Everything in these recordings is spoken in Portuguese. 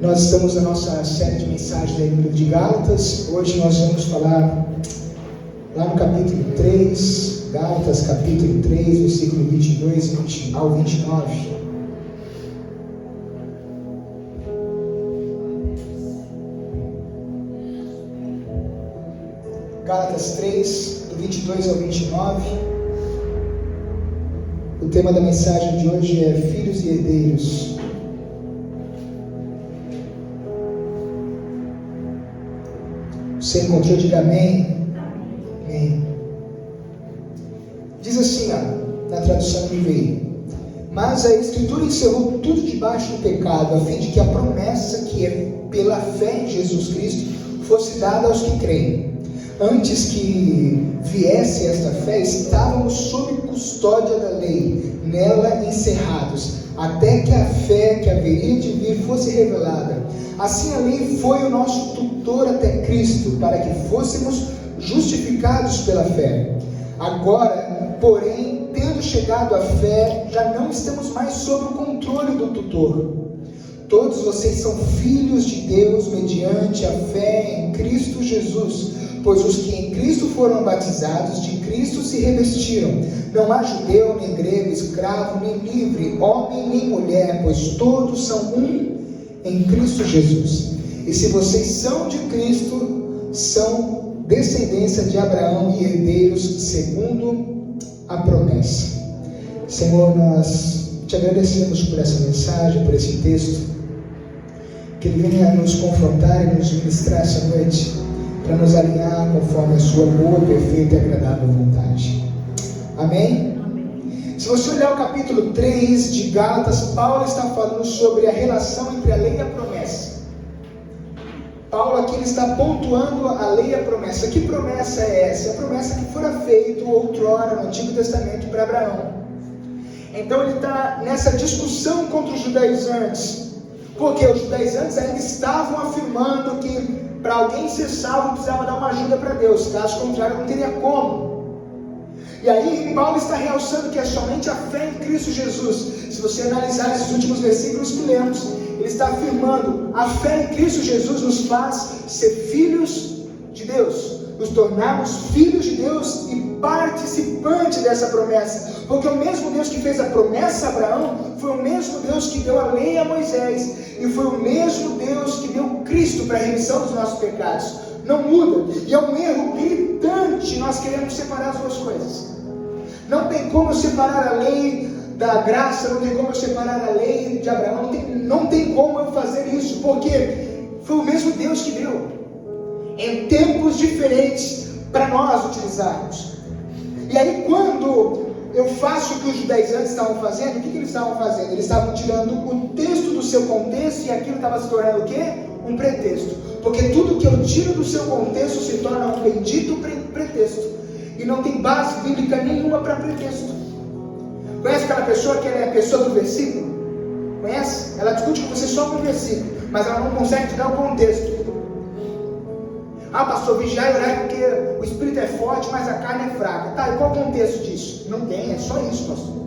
Nós estamos na nossa série de mensagens do livro de Gálatas. Hoje nós vamos falar lá no capítulo 3, Gálatas capítulo 3, versículo 22 ao 29. Gálatas 3, do 22 ao 29. O tema da mensagem de hoje é Filhos e Herdeiros. Você encontrou? Diga amém. Amém. Diz assim, na tradução que veio: mas a Escritura encerrou tudo debaixo do pecado, a fim de que a promessa que é pela fé em Jesus Cristo fosse dada aos que creem. Antes que viesse esta fé, estávamos sob custódia da lei, nela encerrados, até que a fé que haveria de vir fosse revelada. Assim a lei foi o nosso tutor até Cristo, para que fôssemos justificados pela fé. Agora, porém, tendo chegado à fé, já não estamos mais sob o controle do tutor. Todos vocês são filhos de Deus mediante a fé em Cristo Jesus, pois os que em Cristo foram batizados, de Cristo se revestiram. Não há judeu, nem grego, escravo, nem livre, homem, nem mulher, pois todos são um em Cristo Jesus. E se vocês são de Cristo, são descendência de Abraão e herdeiros segundo a promessa. Senhor, nós te agradecemos por essa mensagem, por esse texto, que ele venha nos confrontar e nos ministrar essa noite, para nos alinhar conforme a sua boa, perfeita e agradável vontade. Amém? Amém. Se você olhar o capítulo 3 de Gálatas, Paulo está falando sobre a relação entre a lei e a promessa. Paulo aqui ele está pontuando a lei e a promessa. Que promessa é essa? É a promessa que fora feita outrora no Antigo Testamento para Abraão. Então ele está nessa discussão contra os judaizantes, porque os judaizantes ainda estavam afirmando que para alguém ser salvo precisava dar uma ajuda para Deus, caso contrário não teria como. E aí Paulo está realçando que é somente a fé em Cristo Jesus. Se você analisar esses últimos versículos que lemos, ele está afirmando: a fé em Cristo Jesus nos faz ser filhos de Deus, nos tornarmos filhos de Deus e participante dessa promessa, porque o mesmo Deus que fez a promessa a Abraão foi o mesmo Deus que deu a lei a Moisés, e foi o mesmo Deus que deu Cristo para a remissão dos nossos pecados. Não muda, e é um erro gritante nós queremos separar as duas coisas. Não tem como eu separar a lei da graça, não tem como eu separar a lei de Abraão, não tem como eu fazer isso, porque foi o mesmo Deus que deu, em tempos diferentes, para nós utilizarmos. E aí quando eu faço o que os judaizantes estavam fazendo, o que eles estavam fazendo? Eles estavam tirando o texto do seu contexto, e aquilo estava se tornando o quê? Um pretexto. Porque tudo que eu tiro do seu contexto se torna um bendito pretexto, e não tem base bíblica nenhuma para pretexto. Conhece aquela pessoa que ela é a pessoa do versículo? Conhece? Ela discute com você só com o versículo, mas ela não consegue te dar o contexto. Ah, pastor, vigiar e orar porque o espírito é forte, mas a carne é fraca. Tá, e qual o contexto disso? Não tem, é só isso, pastor.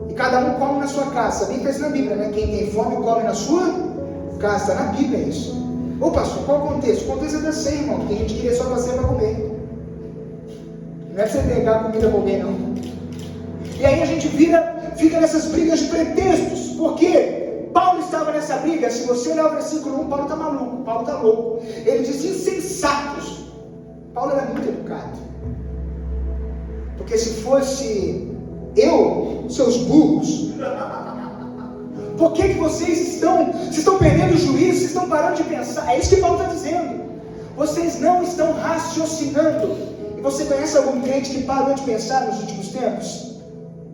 E cada um come na sua casa. Nem pensa na Bíblia, né? Quem tem fome come na sua casa. Está na Bíblia isso. Ô pastor, qual o contexto? O contexto é da ceia, irmão. Tem gente que queria só fazer para comer. Não é para você pegar comida para alguém, não. E aí a gente fica nessas brigas de pretextos. Por quê? Paulo estava nessa briga. Se você olhar o versículo 1, Paulo está maluco, Paulo está louco. Ele diz insensatos. Paulo era muito educado, porque se fosse eu, seus burros, por que vocês estão perdendo o juízo, vocês estão parando de pensar? É isso que Paulo está dizendo. Vocês não estão raciocinando. E você conhece algum crente que parou de pensar nos últimos tempos?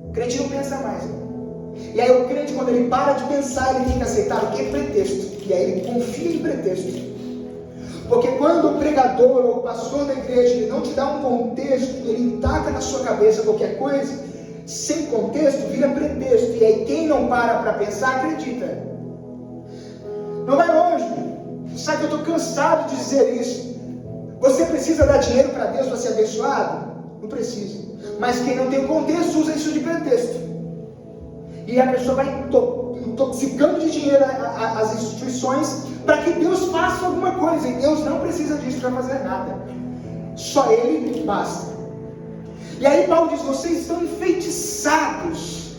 O crente não pensa mais, E aí o crente, quando ele para de pensar, ele tem que aceitar o que é pretexto. E aí ele confia em pretexto. Porque quando o pregador ou o pastor da igreja ele não te dá um contexto, ele taca na sua cabeça qualquer coisa, sem contexto, vira pretexto. E aí quem não para pensar, acredita. Não vai longe. Sabe que eu estou cansado de dizer isso. Você precisa dar dinheiro para Deus para ser abençoado? Não precisa. Mas quem não tem o contexto usa isso de pretexto. E a pessoa vai intoxicando de dinheiro as instituições para que Deus faça alguma coisa. E Deus não precisa disso para fazer nada. Só Ele basta. E aí Paulo diz: vocês estão enfeitiçados,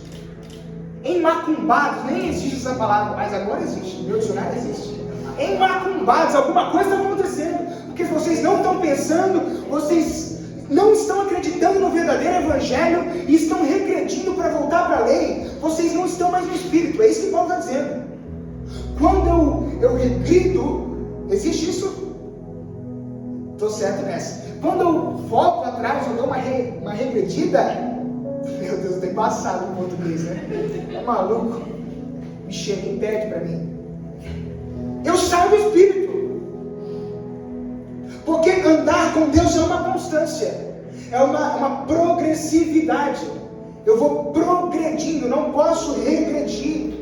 emacumbados. Nem existe essa palavra, mas agora existe. No meu dicionário existe. Emacumbados, alguma coisa está acontecendo. Porque vocês não estão pensando, vocês não estão acreditando no verdadeiro evangelho e estão regredindo para voltar para a lei. Vocês não estão mais no Espírito. É isso que Paulo está dizendo. Quando eu regrido, existe isso? Estou certo nessa. Quando eu volto atrás, eu dou uma regredida. Meu Deus, tem passado em português, né? É maluco. Me chega e pede para mim. Eu saio do Espírito. Porque andar com Deus é uma constância, é uma progressividade. Eu vou progredindo, não posso regredir.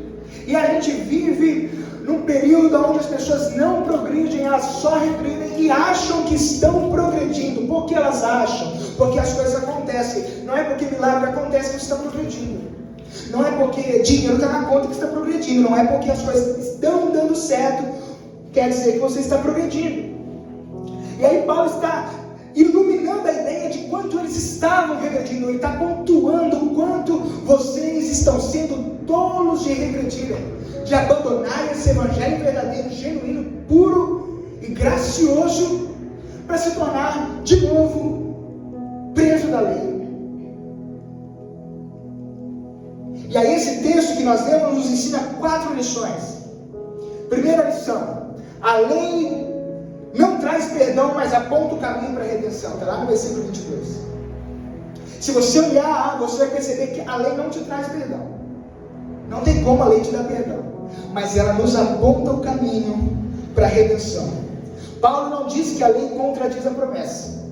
E a gente vive num período onde as pessoas não progridem, elas só regridem e acham que estão progredindo. Por que elas acham? Porque as coisas acontecem. Não é porque milagre acontece que você está progredindo. Não é porque dinheiro está na conta que você está progredindo. Não é porque as coisas estão dando certo, quer dizer que você está progredindo. E aí Paulo está iluminando a ideia de quanto eles estavam regredindo. Ele está pontuando o quanto vocês estão sendo tolos de regredirem, de abandonarem esse evangelho verdadeiro, genuíno, puro e gracioso, para se tornar de novo preso da lei. E aí esse texto que nós lemos nos ensina 4 lições. Primeira lição: a lei não traz perdão, mas aponta o caminho para a redenção. Está lá no versículo 22. Se você olhar, você vai perceber que a lei não te traz perdão. Não tem como a lei te dar perdão. Mas ela nos aponta o caminho para a redenção. Paulo não diz que a lei contradiz a promessa.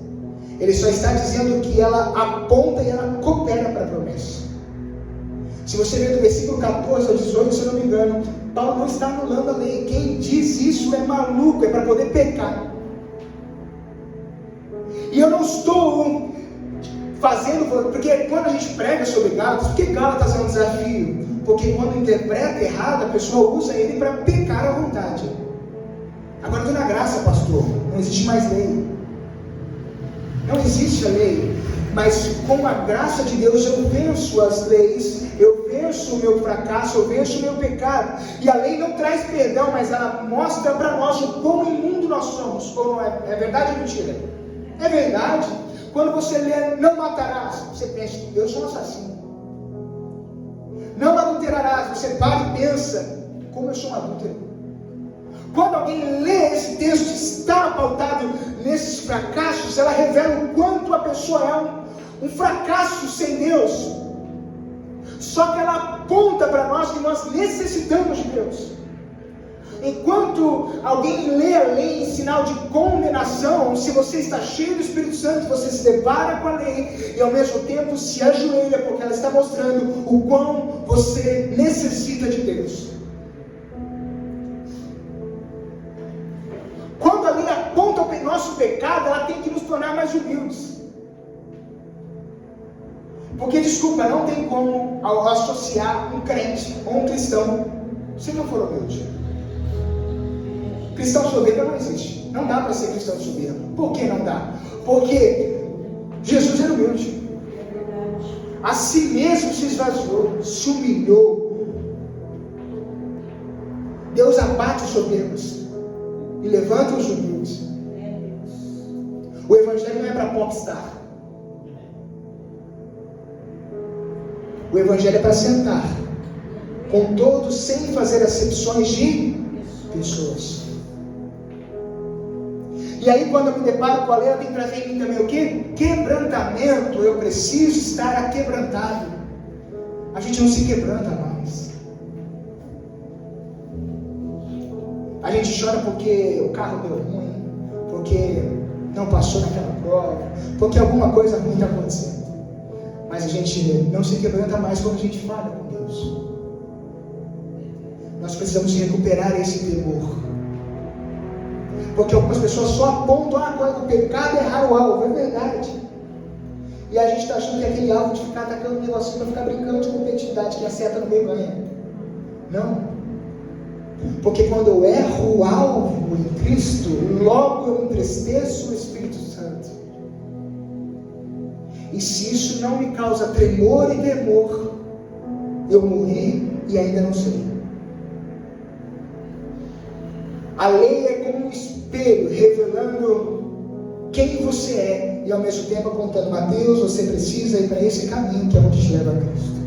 Ele só está dizendo que ela aponta e ela coopera para a promessa. Se você ver do versículo 14 ao 18, se eu não me engano, Paulo não está anulando a lei. Quem diz isso é maluco, é para poder pecar. E eu não estou fazendo, porque quando a gente prega sobre Gálatas, por que Gálatas é um desafio? Porque quando interpreta errado, a pessoa usa ele para pecar à vontade. Agora eu estou na graça, pastor, não existe mais lei. Não existe a lei. Mas com a graça de Deus eu venço as leis, eu venço o meu fracasso, eu venço o meu pecado. E a lei não traz perdão, mas ela mostra para nós o quão imundo nós somos. Ou não é? É verdade ou mentira? É verdade. Quando você lê não matarás, você pensa, eu sou um assassino. Não adulterarás, você para e pensa, como eu sou um adúltero. Quando alguém lê esse texto, está pautado nesses fracassos, ela revela o quanto a pessoa é um fracasso sem Deus. Só que ela aponta para nós que nós necessitamos de Deus. Enquanto alguém lê a lei em sinal de condenação, se você está cheio do Espírito Santo, você se depara com a lei e ao mesmo tempo se ajoelha, porque ela está mostrando o quão você necessita de Deus. Quando a lei aponta o nosso pecado, ela tem que nos tornar mais humildes. Porque, desculpa, não tem como associar um crente ou um cristão se não for humilde. Cristão soberbo não existe. Não dá para ser cristão soberbo. Por que não dá? Porque Jesus era humilde. A si mesmo se esvaziou, se humilhou. Deus abate os soberbos e levanta os humildes. O evangelho não é para popstar. O evangelho é para sentar com todos, sem fazer acepções de pessoas. E aí quando eu me deparo com a lei, ela tem que trazer em mim também o quê? Quebrantamento. Eu preciso estar aquebrantado. A gente não se quebranta mais. A gente chora porque o carro deu ruim, porque não passou naquela prova, porque alguma coisa ruim está acontecendo. Mas a gente não se quebranta mais quando a gente fala com Deus. Nós precisamos recuperar esse temor. Porque algumas pessoas só apontam o pecado é errar o alvo. É verdade. E a gente está achando que aquele alvo de ficar atacando um negocinho para ficar brincando de competitividade, que acerta no meio ganha. Não. Porque quando eu erro o alvo em Cristo, logo eu entristeço o Espírito Santo. E se isso não me causa tremor e temor, eu morri e ainda não sei. A lei é como um espelho revelando quem você é e ao mesmo tempo apontando: Mateus, você precisa ir para esse caminho que é onde te leva a Cristo.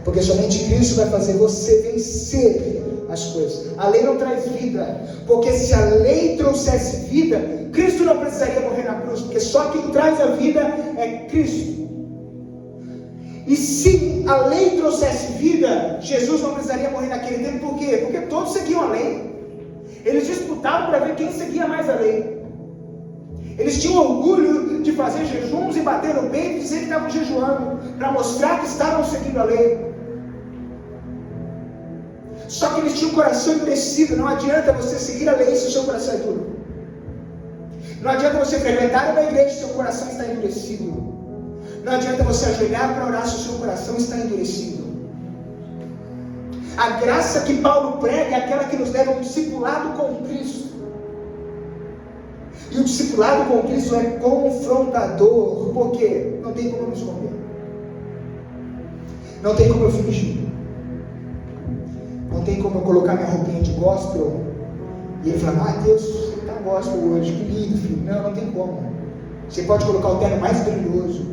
Porque somente Cristo vai fazer você vencer as coisas. A lei não traz vida, porque se a lei trouxesse vida, Cristo não precisaria morrer na cruz, porque só quem traz a vida é Cristo. E se a lei trouxesse vida, Jesus não precisaria morrer naquele tempo. Por quê? Porque todos seguiam a lei. Eles disputavam para ver quem seguia mais a lei. Eles tinham orgulho de fazer jejuns e bater no peito e dizer que estavam jejuando, para mostrar que estavam seguindo a lei. Só que eles tinham o coração endurecido. Não adianta você seguir a lei se o seu coração é duro. Não adianta você frequentar uma igreja se o seu coração está endurecido. Não adianta você ajoelhar para orar se o seu coração está endurecido. A graça que Paulo prega é aquela que nos leva a um discipulado com Cristo. E o discipulado com Cristo é confrontador. Por quê? Não tem como eu me esconder. Não tem como eu fingir. Não tem como eu colocar minha roupinha de gospel e ele falar: Deus, você está gospel hoje, que lindo, filho. Não tem como. Você pode colocar o terno mais brilhoso,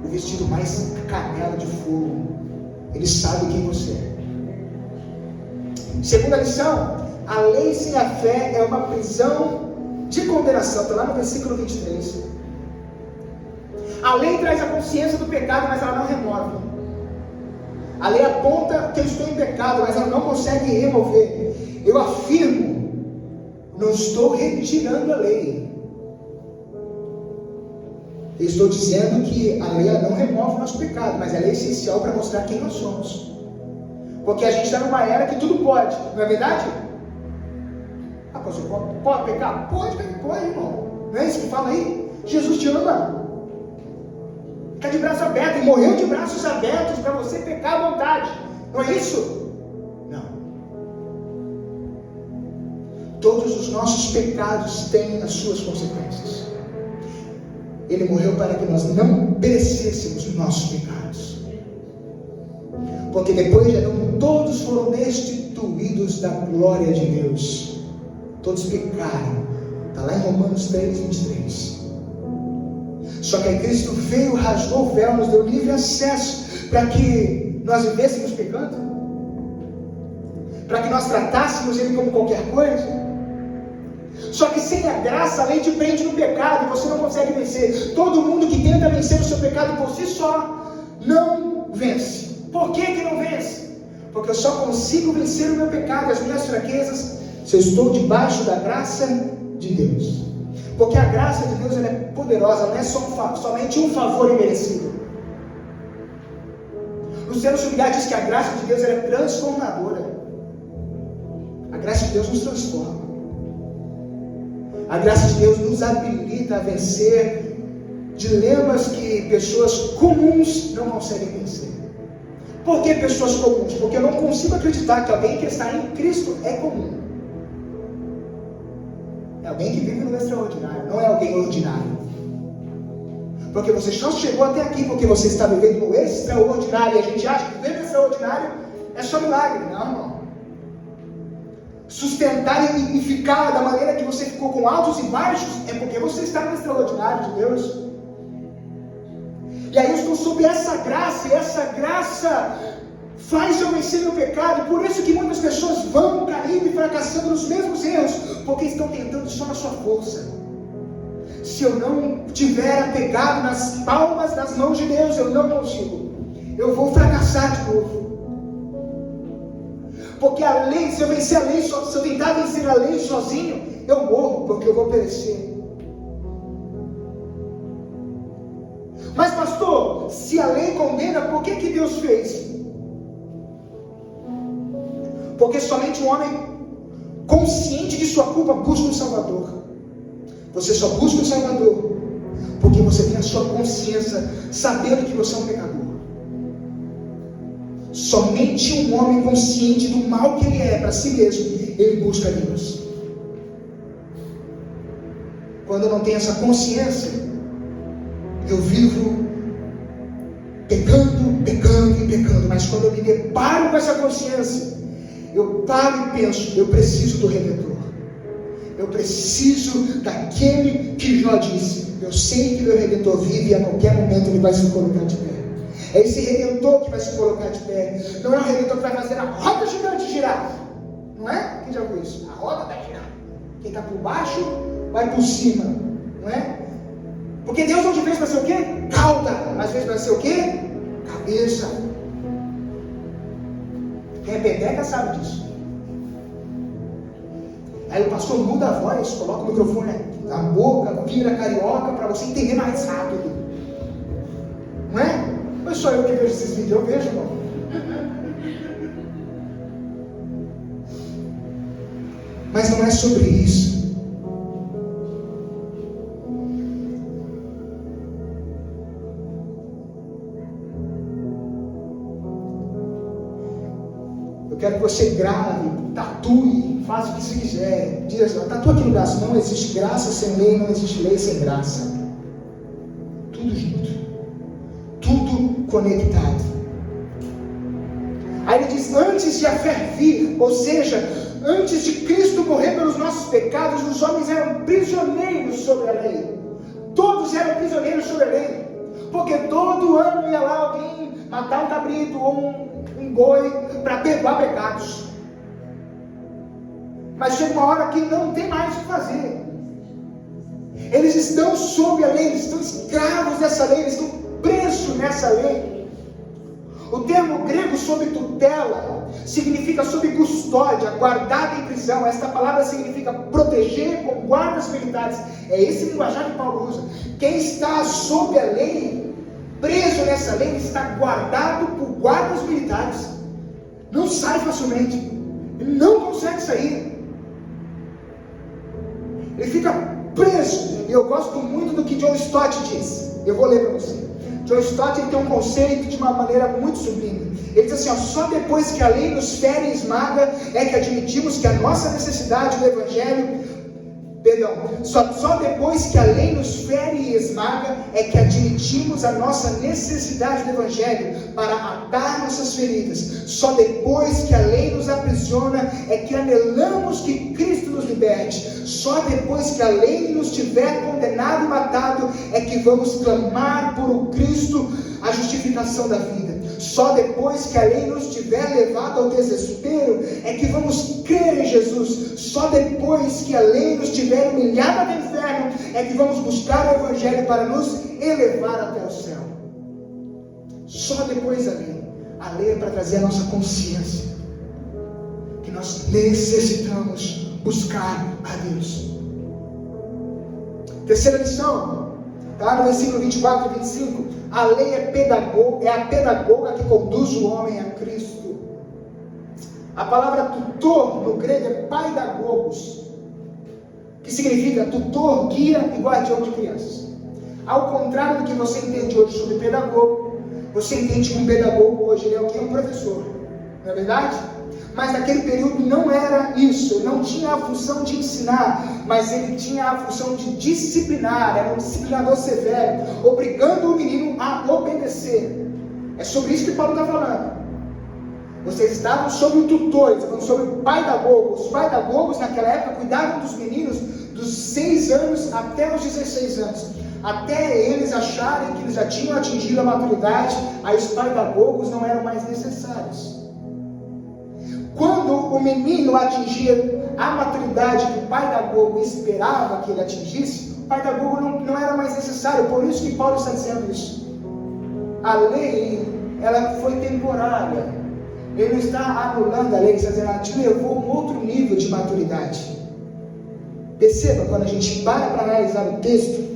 o vestido mais canela de fogo. Ele sabe quem você é. Segunda lição: a lei sem a fé é uma prisão de condenação. Está lá no versículo 23. A lei traz a consciência do pecado, mas ela não remove. A lei aponta que eu estou em pecado, mas ela não consegue remover. Eu afirmo, não estou retirando a lei. Eu estou dizendo que a lei não remove o nosso pecado, mas ela é essencial para mostrar quem nós somos. Porque a gente está numa era que tudo pode, não é verdade? Ah, você pode pecar? Pode, irmão. Não é isso que fala aí? Jesus te ama. Está de braço aberto, e morreu de braços abertos para você pecar à vontade. Não é isso? Não. Todos os nossos pecados têm as suas consequências. Ele morreu para que nós não perecêssemos os nossos pecados. Porque depois de Adão, todos foram destituídos da glória de Deus. Todos pecaram. Está lá em Romanos 3:23. Só que aí Cristo veio, rasgou o véu, nos deu livre acesso para que nós vivêssemos pecando, para que nós tratássemos Ele como qualquer coisa. Só que sem a graça, a lei te prende no pecado e você não consegue vencer. Todo mundo que tenta vencer o seu pecado por si só, não vence. Por que não vence? Porque eu só consigo vencer o meu pecado, as minhas fraquezas, se eu estou debaixo da graça de Deus. Porque a graça de Deus ela é poderosa, não é somente um favor imerecido. Luciano Subirá diz que a graça de Deus ela é transformadora. A graça de Deus nos transforma. A graça de Deus nos habilita a vencer dilemas que pessoas comuns não conseguem vencer. Por que pessoas comuns? Porque eu não consigo acreditar que alguém que está em Cristo é comum. É alguém que vive no extraordinário, não é alguém ordinário. Porque você só chegou até aqui porque você está vivendo no extraordinário. E a gente acha que viver no extraordinário é só milagre. Não, irmão. Sustentar e ficar da maneira que você ficou, com altos e baixos, é porque você está no extraordinário de Deus. E aí eu estou sob essa graça, e essa graça faz eu vencer meu pecado. Por isso que muitas pessoas vão caindo e fracassando nos mesmos erros, porque estão tentando só na sua força. Se eu não tiver apegado nas palmas das mãos de Deus, eu não consigo. Eu vou fracassar de novo. Porque a lei, se eu vencer a lei, se eu tentar vencer a lei sozinho, eu morro, porque eu vou perecer. Mas pastor, se a lei condena, por que Deus fez? Porque somente um homem consciente de sua culpa busca um Salvador. Você só busca um Salvador Porque você tem a sua consciência, sabendo que você é um pecador. Somente um homem consciente do mal que ele é para si mesmo, ele busca Deus. Quando eu não tenho essa consciência, eu vivo pecando, pecando e pecando. Mas quando eu me deparo com essa consciência, eu paro e penso, eu preciso do Redentor. Eu preciso daquele que Jó disse, eu sei que meu Redentor vive e a qualquer momento ele vai se colocar de pé. É esse Redentor que vai se colocar de pé. Não é o Redentor que vai fazer a roda gigante girar. Não é? Quem já viu isso? A roda vai girar. Quem está por baixo vai por cima. Não é? Porque Deus não de vez vai ser o quê? Cauda. Às vezes vai ser o quê? Cabeça. Quem é peteca sabe disso. Aí o pastor muda a voz, coloca o microfone na boca, vira carioca para você entender mais rápido. Não é? Não é só eu que vejo esses vídeos, eu vejo, irmão. Mas não é sobre isso. Eu quero que você grave, tatue, faça o que você quiser. Diz assim, tatua aqui no braço. Não existe graça sem lei, não existe lei sem graça. Tudo junto. Tudo conectado. Aí ele diz, antes de a fé vir, ou seja, antes de Cristo morrer pelos nossos pecados, os homens eram prisioneiros sobre a lei. Todos eram prisioneiros sobre a lei. Porque todo ano ia lá alguém matar um cabrito ou um boi para perdoar pecados. Mas chega uma hora que não tem mais o que fazer. Eles estão sob a lei, eles estão escravos dessa lei, eles estão presos nessa lei. O termo grego sob tutela significa sob custódia, guardado em prisão. Esta palavra significa proteger com guardas militares. É esse linguajar que Paulo usa. Quem está sob a lei, preso nessa lei, está guardado por guardas militares. Não sai facilmente. Ele não consegue sair. Ele fica preso. E eu gosto muito do que John Stott diz. Eu vou ler para você. John Stott ele tem um conceito de uma maneira muito sublime. Ele diz assim, ó, só depois que a lei nos fere e esmaga é que admitimos que a nossa necessidade do Evangelho, só depois que a lei nos fere e esmaga é que admitimos a nossa necessidade do Evangelho para atar nossas feridas. Só depois que a lei nos aprisiona é que anelamos que Cristo nos liberte. Só depois que a lei nos tiver condenado e matado é que vamos clamar por o Cristo a justificação da vida. Só depois que a lei nos tiver levado ao desespero é que vamos crer em Jesus. Só depois que a lei nos tiver humilhado no inferno é que vamos buscar o Evangelho para nos elevar até o céu. Só depois da lei. A lei é para trazer a nossa consciência que nós necessitamos buscar a Deus. Terceira lição, tá? No versículo 24 e 25, a lei é a pedagoga que conduz o homem a Cristo. A palavra tutor no grego é paidagogos, que significa tutor, guia e guardião de crianças. Ao contrário do que você entende hoje sobre pedagogo, você entende que um pedagogo hoje ele é o que? Um professor, não é verdade? Mas naquele período não era isso, ele não tinha a função de ensinar, mas ele tinha a função de disciplinar, era um disciplinador severo, obrigando o menino a obedecer. É sobre isso que Paulo está falando. Vocês estavam sob o tutor, estavam sob o paidagogo. Os paidagogos naquela época cuidavam dos meninos dos 6 anos até os 16 anos. Até eles acharem que eles já tinham atingido a maturidade, aí os paidagogos não eram mais necessários. Quando o menino atingia a maturidade que o pedagogo esperava que ele atingisse, o pedagogo não era mais necessário. Por isso que Paulo está dizendo isso. A lei, ela foi temporária. Ele não está anulando a lei, ele está dizendo, ela te levou a um outro nível de maturidade. Perceba, quando a gente para analisar o texto,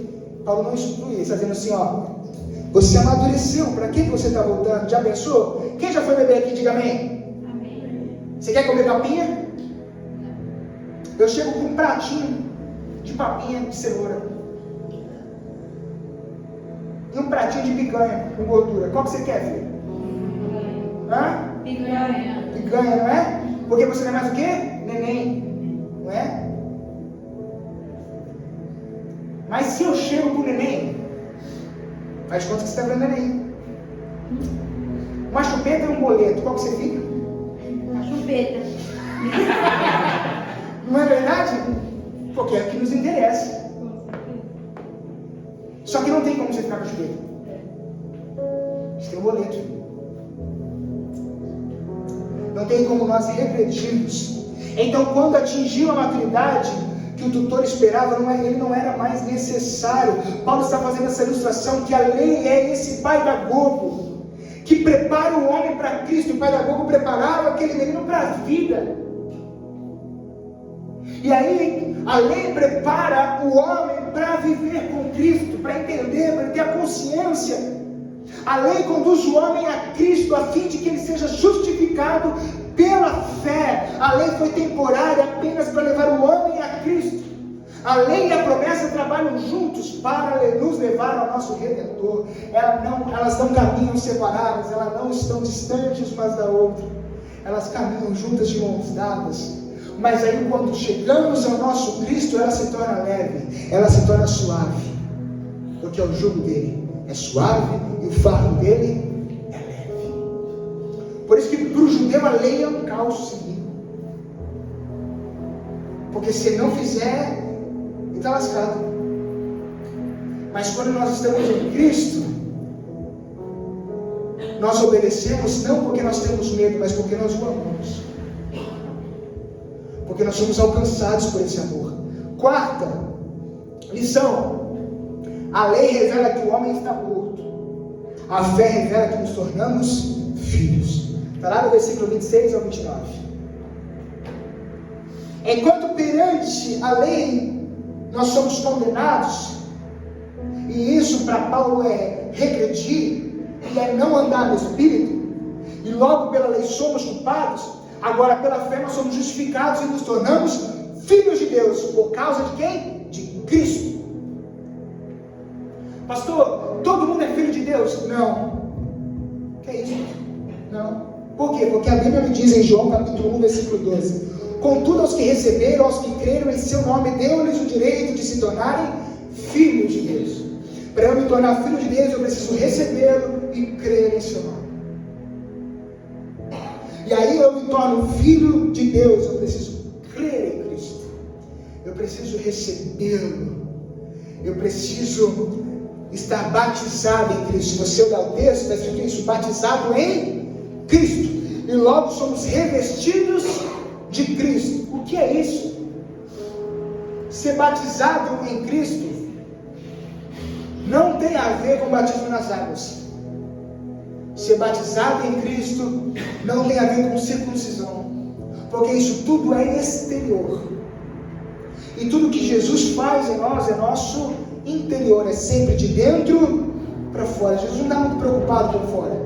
Paulo não exclui, ele está dizendo assim, ó, você amadureceu, para que você está voltando? Já pensou? Quem já foi beber aqui, diga amém. Você quer comer papinha? Eu chego com um pratinho de papinha de cenoura. e um pratinho de picanha com gordura. Qual que você quer, filho? Hã? Picanha. Picanha, não é? Porque você não é mais o quê? Neném. Não é? Mas se eu chego com o neném, faz de conta que você está vendo neném. Uma chupeta e um boleto, qual que você fica? A chupeta. Não é verdade? Porque é o que nos interessa. Só que não tem como você ficar com a chupeta. Você tem um boleto. Não tem como nós regredirmos. Então, quando atingiu a maturidade que o tutor esperava, ele não era mais necessário. Paulo está fazendo essa ilustração que a lei é esse pedagogo que prepara o homem para Cristo. O pedagogo preparava aquele menino para a vida. E aí, a lei prepara o homem para viver com Cristo, para entender, para ter a consciência. A lei conduz o homem a Cristo, a fim de que ele seja justificado pela fé. A lei foi temporária apenas para levar o homem a Cristo. A lei e a promessa trabalham juntos para nos levar ao nosso Redentor. Elas não caminham separadas, elas não estão distantes umas da outra. Elas caminham juntas de mãos dadas. Mas aí quando chegamos ao nosso Cristo, ela se torna leve, ela se torna suave. Porque o jugo dele é suave e o fardo dele é leve. Por isso que para o judeu a lei é um caos seguir. Porque se ele não fizer, ele está lascado. Mas quando nós estamos em Cristo, nós obedecemos não porque nós temos medo, mas porque nós o amamos. Porque nós somos alcançados por esse amor. Quarta lição: a lei revela que o homem está morto, a fé revela que nos tornamos filhos. Está lá no versículo 26 ao 29. Enquanto perante a lei nós somos condenados, e isso para Paulo é regredir, e é não andar no Espírito, e logo pela lei somos culpados. Agora pela fé nós somos justificados e nos tornamos filhos de Deus. Por causa de quem? De Cristo. Pastor, todo mundo é filho de Deus? Não. Que é isso? Não. Por quê? Porque a Bíblia me diz em João capítulo 1, versículo 12: contudo aos que receberam, aos que creram em seu nome, deu-lhes o direito de se tornarem filhos de Deus. Para eu me tornar filho de Deus, eu preciso recebê-lo e crer em seu nome. E aí eu me torno filho de Deus. Eu preciso crer em Cristo. Eu preciso recebê-lo. Eu preciso estar batizado em Cristo. Se você olhar o texto, está escrito isso: batizado em Cristo. E logo somos revestidos de Cristo. O que é isso? Ser batizado em Cristo não tem a ver com batismo nas águas. Ser batizado em Cristo não tem a ver com circuncisão, porque isso tudo é exterior. E tudo que Jesus faz em nós é nosso interior, é sempre de dentro para fora. Jesus não está muito preocupado com fora.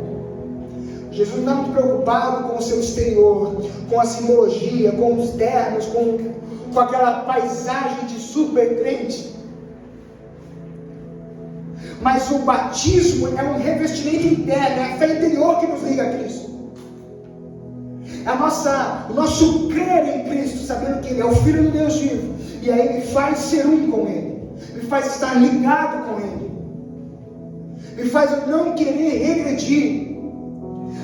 Jesus não está muito preocupado com o seu exterior, com a simbologia, com os ternos, com aquela paisagem de super crente. Mas o batismo é um revestimento interno, é a fé interior que nos liga a Cristo. O nosso crer em Cristo, sabendo que Ele é o Filho do Deus vivo, e aí me faz ser um com Ele, me faz estar ligado com Ele, me faz eu não querer regredir.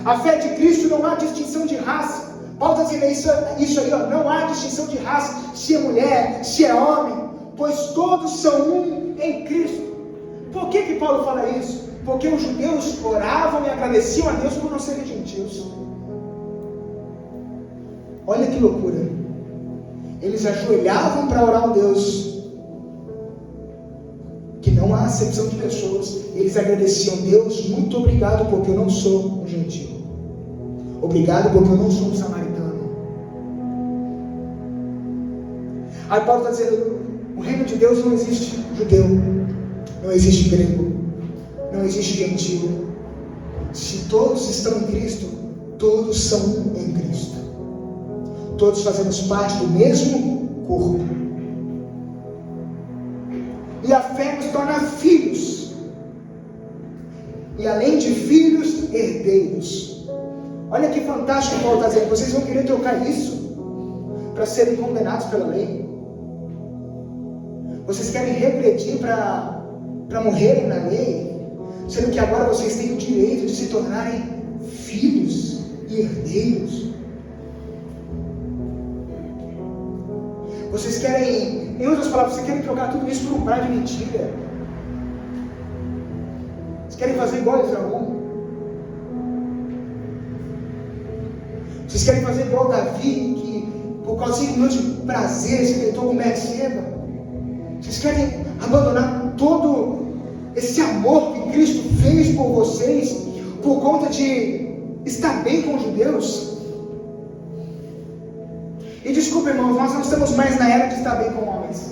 A fé de Cristo não há distinção de raça. Paulo está dizendo isso aí, ó, não há distinção de raça, se é mulher, se é homem, pois todos são um em Cristo. Por que Paulo fala isso? Porque os judeus oravam e agradeciam a Deus por não serem gentios. Olha que loucura. Eles ajoelhavam para orar a Deus, que não há acepção de pessoas. Eles agradeciam: Deus, muito obrigado porque eu não sou um gentio. Obrigado porque eu não sou um samaritano. Aí Paulo está dizendo: o reino de Deus não existe judeu, não existe grego, não existe gentio. Se todos estão em Cristo, todos são um em Cristo. Todos fazemos parte do mesmo corpo. E a fé nos torna filhos. e além de filhos, herdeiros. Olha que fantástico Paulo está dizendo. Vocês vão querer trocar isso para serem condenados pela lei? Vocês querem regredir para morrerem na lei, sendo que agora vocês têm o direito de se tornarem filhos e herdeiros? Vocês querem, em outras palavras, vocês querem trocar tudo isso por um par de mentira? Vocês querem fazer igual Esaú? Vocês querem fazer igual Davi, que por causa de 5 minutos de prazer se deitou com Betseba? Vocês querem abandonar todo esse amor que Cristo fez por vocês por conta de estar bem com os judeus? E desculpa, irmãos, nós não estamos mais na era de estar bem com homens.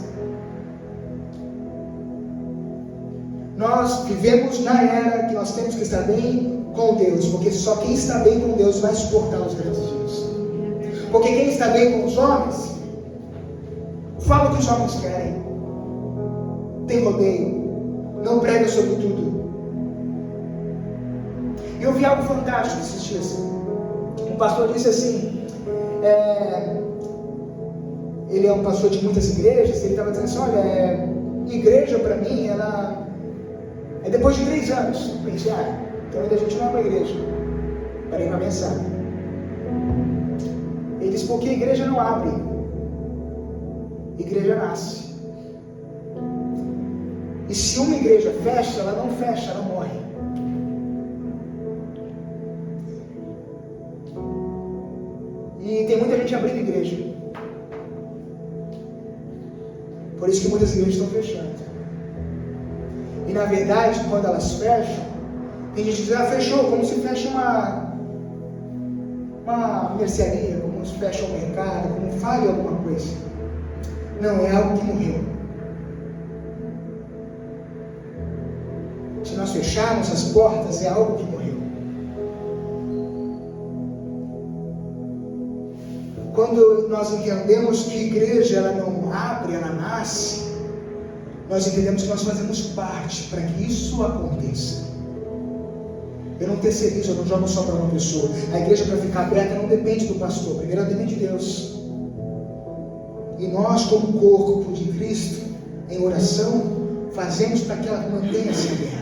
Nós vivemos na era que nós temos que estar bem com Deus, porque só quem está bem com Deus vai suportar os grandes dias. Porque quem está bem com os homens, fala o que os homens querem, tem rodeio, não prega sobre tudo. Eu vi algo fantástico esses dias. Um pastor disse assim, ele é um pastor de muitas igrejas, ele estava dizendo assim, olha, igreja para mim, ela é depois de 3 anos. Eu pensei, então ainda a gente não é uma igreja. Parei para pensar. Ele disse, porque a igreja não abre, igreja nasce. E se uma igreja fecha, ela não fecha, ela morre. E tem muita gente abrindo igreja. Por isso que muitas igrejas estão fechando. E na verdade, quando elas fecham, tem gente que diz, fechou, como se fecha uma mercearia, como se fecha um mercado, como falha alguma coisa. Não, é algo que morreu. Se nós fecharmos as portas, é algo que morreu. Quando nós entendemos que a igreja ela não abre, ela nasce, nós entendemos que nós fazemos parte para que isso aconteça. Eu não terceirizo, eu não jogo só para uma pessoa. A igreja para ficar aberta não depende do pastor, primeiro ela depende de Deus. E nós, como corpo de Cristo, em oração, fazemos para que ela mantenha-se aberta.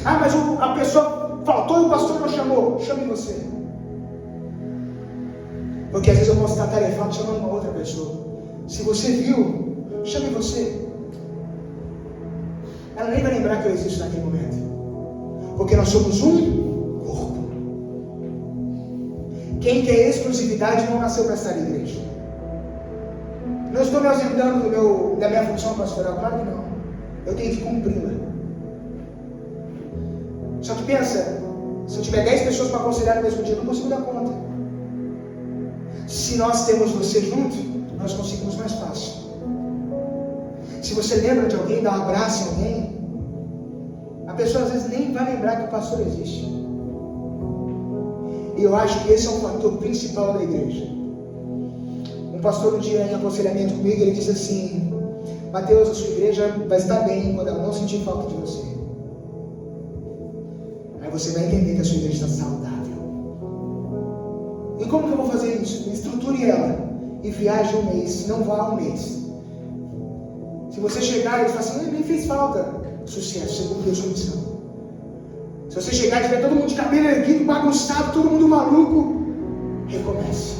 Mas a pessoa faltou e o pastor não chamou. Chame você. Porque às vezes eu posso estar tarefado chamando uma outra pessoa. Se você viu, chame você. Ela nem vai lembrar que eu existo naquele momento. Porque nós somos um corpo. Quem quer exclusividade não nasceu para estar em igreja. Não estou me ausentando da minha função pastoral, claro que não. Eu tenho que cumpri-la. Só que pensa, se eu tiver 10 pessoas para aconselhar no mesmo dia, eu não consigo dar conta. Se nós temos você junto, nós conseguimos mais fácil. Se você lembra de alguém, dá um abraço em alguém, a pessoa às vezes nem vai lembrar que o pastor existe. E eu acho que esse é um fator principal da igreja. Um pastor um dia em aconselhamento comigo, ele disse assim, Mateus, a sua igreja vai estar bem quando ela não sentir falta de você. Aí você vai entender que a sua igreja está saudável. E como que eu vou fazer isso? Estruture ela e viaje um mês, não vá um mês. Se você chegar e falar assim, nem fez falta, sucesso, você cumpriu a sua missão. Se você chegar e tiver todo mundo de cabelo erguido, bagunçado, todo mundo maluco, recomece.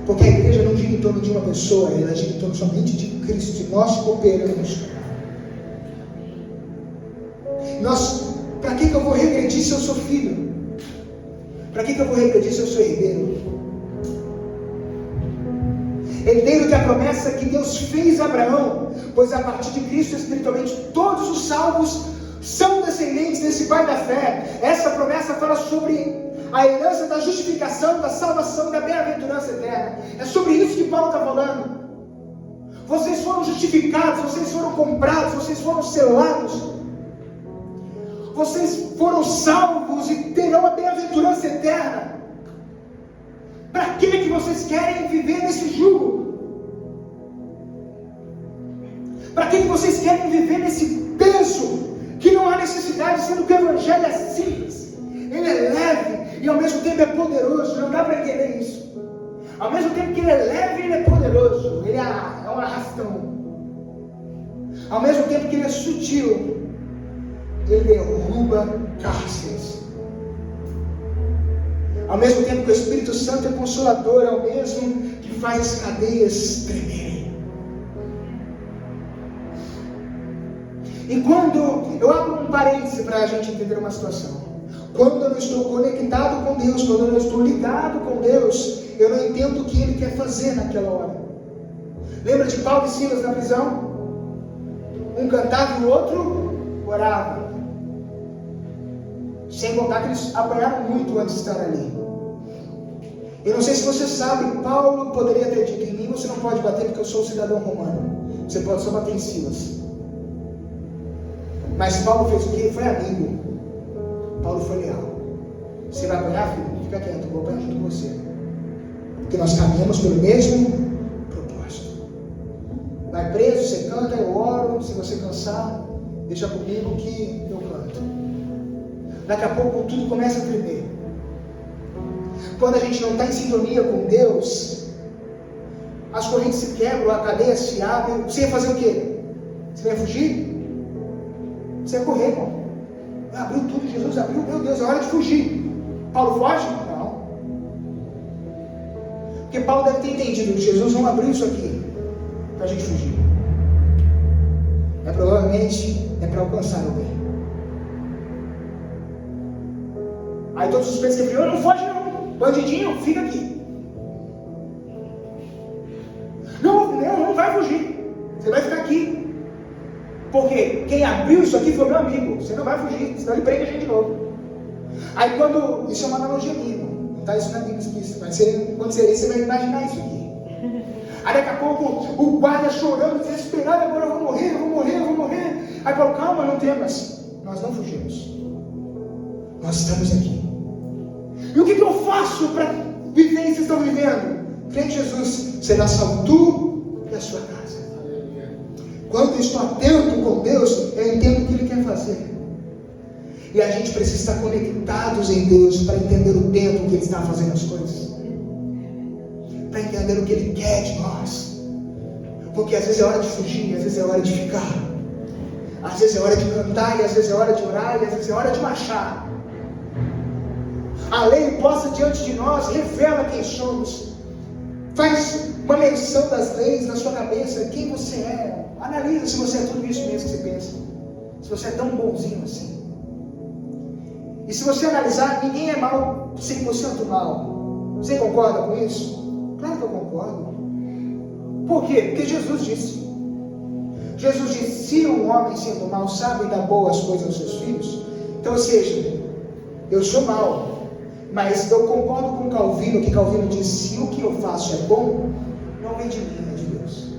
Porque a igreja não gira em torno de uma pessoa, ela gira em torno somente de Cristo, e nós cooperamos. Para que eu vou regredir se eu sou filho? Para que eu vou regredir se eu sou herdeiro? Herdeiro que a promessa que Deus fez a Abraão, pois a partir de Cristo espiritualmente todos os salvos são descendentes desse pai da fé. Essa promessa fala sobre a herança da justificação, da salvação e da bem-aventurança eterna. É sobre isso que Paulo está falando. Vocês foram justificados, vocês foram comprados, vocês foram selados, vocês foram salvos e terão a bem-aventurança eterna. Para que vocês querem viver nesse jugo? Para que vocês querem viver nesse peso peso, que não há necessidade, sendo que o Evangelho é simples, ele é leve e ao mesmo tempo é poderoso. Não dá para entender isso. Ao mesmo tempo que ele é leve, ele é poderoso, ele é um arrastão. Ao mesmo tempo que ele é sutil, ele derruba cárceres. Ao mesmo tempo que o Espírito Santo é consolador, é o mesmo que faz as cadeias tremerem. E quando eu abro um parêntese para a gente entender uma situação, quando eu não estou conectado com Deus, quando eu não estou ligado com Deus, eu não entendo o que Ele quer fazer naquela hora. Lembra de Paulo e Silas na prisão? Um cantava e o outro orava. Sem contar que eles apanharam muito antes de estar ali. Eu não sei se você sabe, Paulo poderia ter dito: em mim você não pode bater porque eu sou cidadão romano. Você pode só bater em Silas. Mas Paulo fez o quê? Ele foi amigo. Paulo foi leal. Você vai apanhar, filho? Fica quieto, eu vou apanhar junto com você. Porque nós caminhamos pelo mesmo propósito. Vai preso, você canta, eu oro. Se você cansar, deixa comigo que eu canto. Daqui a pouco tudo começa a tremer. Quando a gente não está em sintonia com Deus, as correntes se quebram, a cadeia se abre. Você ia fazer o quê? Você ia fugir? Você ia correr, irmão. Abriu tudo, Jesus abriu, meu Deus, é hora de fugir. Paulo foge? Não. Porque Paulo deve ter entendido que Jesus não abriu isso aqui para a gente fugir. Provavelmente é para alcançar alguém. Aí todos os perseguidores: não foge não. Bandidinho, fica aqui. Não vai fugir. Você vai ficar aqui. Porque quem abriu isso aqui foi meu amigo. Você não vai fugir, senão ele prende a gente de novo. Aí quando... Isso é uma analogia minha, não está isso na Bíblia explícita. Mas quando você ler, você vai imaginar isso aqui. Aí daqui a pouco o guarda chorando, desesperado: agora eu vou morrer. Aí Paulo: calma, não temas. Nós não fugimos. Nós estamos aqui. E o que eu faço para viver isso que vocês estão vivendo? Crê em Jesus, será salvo tu e a sua casa. Quando eu estou atento com Deus, eu entendo o que Ele quer fazer. E a gente precisa estar conectados em Deus para entender o tempo que Ele está fazendo as coisas. Para entender o que Ele quer de nós. Porque às vezes é hora de fugir, às vezes é hora de ficar. Às vezes é hora de cantar, e às vezes é hora de orar, e às vezes é hora de marchar. A lei posta diante de nós revela quem somos. Faz uma menção das leis na sua cabeça, quem você é. Analisa se você é tudo isso mesmo que você pensa. Se você é tão bonzinho assim. E se você analisar, ninguém é mal 100% mal. Você concorda com isso? Claro que eu concordo. Por quê? Porque Jesus disse. Jesus disse: se um homem sendo mal sabe dar boas coisas aos seus filhos. Então, ou seja, eu sou mal. Mas eu concordo com Calvino, que Calvino diz: se o que eu faço é bom, não vem de mim, é de Deus.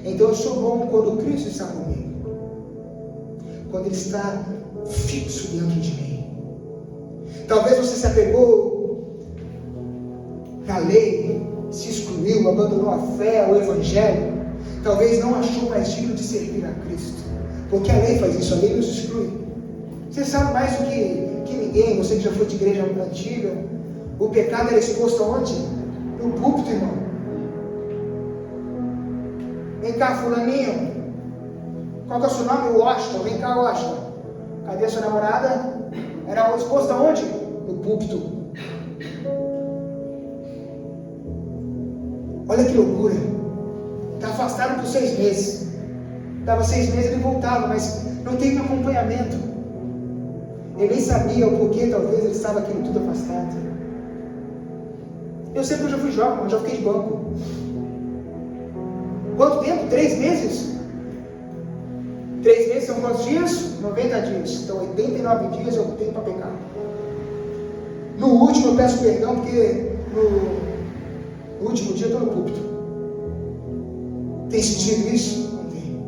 Então eu sou bom quando Cristo está comigo. Quando Ele está fixo dentro de mim. Talvez você se apegou na lei, se excluiu, abandonou a fé, o Evangelho. Talvez não achou mais digno de servir a Cristo. Porque a lei faz isso, a lei nos exclui. Você sabe mais do que ninguém, você que já foi de igreja antiga, o pecado era exposto aonde? No púlpito, irmão. Vem cá, fulaninho. Qual que é o seu nome? Washington. Vem cá, Washington. Cadê a sua namorada? Era exposto aonde? No púlpito. Olha que loucura. Está afastado por 6 meses. Estava 6 meses e ele voltava, mas não teve acompanhamento. Ele nem sabia o porquê, talvez ele estava aquilo tudo afastado. Eu sei que eu já fui jovem, eu já fiquei de banco. Quanto tempo? 3 meses? 3 meses são quantos dias? 90 dias. Então 89 dias eu tenho para pecar. No último eu peço perdão, porque no último dia eu estou no púlpito. Tem sentido isso? Não tem.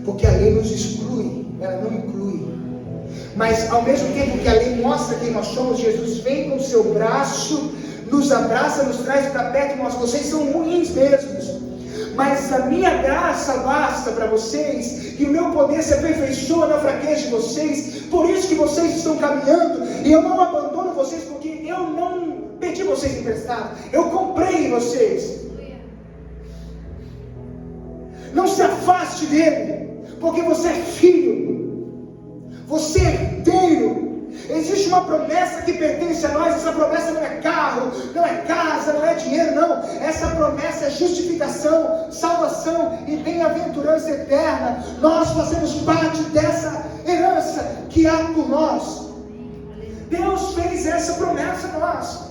Porque a lei nos exclui, ela não inclui. Mas ao mesmo tempo que a lei mostra quem nós somos, Jesus vem com o seu braço, nos abraça, nos traz para perto e mostra: vocês são ruins mesmos, mas a minha graça basta para vocês, e o meu poder se aperfeiçoa na fraqueza de vocês. Por isso que vocês estão caminhando, e eu não abandono vocês, porque eu não pedi vocês emprestados, eu comprei vocês. Não se afaste dele, porque você é filho, você é herdeiro. Existe uma promessa que pertence a nós. Essa promessa não é carro, não é casa, não é dinheiro, não. Essa promessa é justificação, salvação e bem-aventurança eterna. Nós fazemos parte dessa herança que há por nós. Deus fez essa promessa a nós.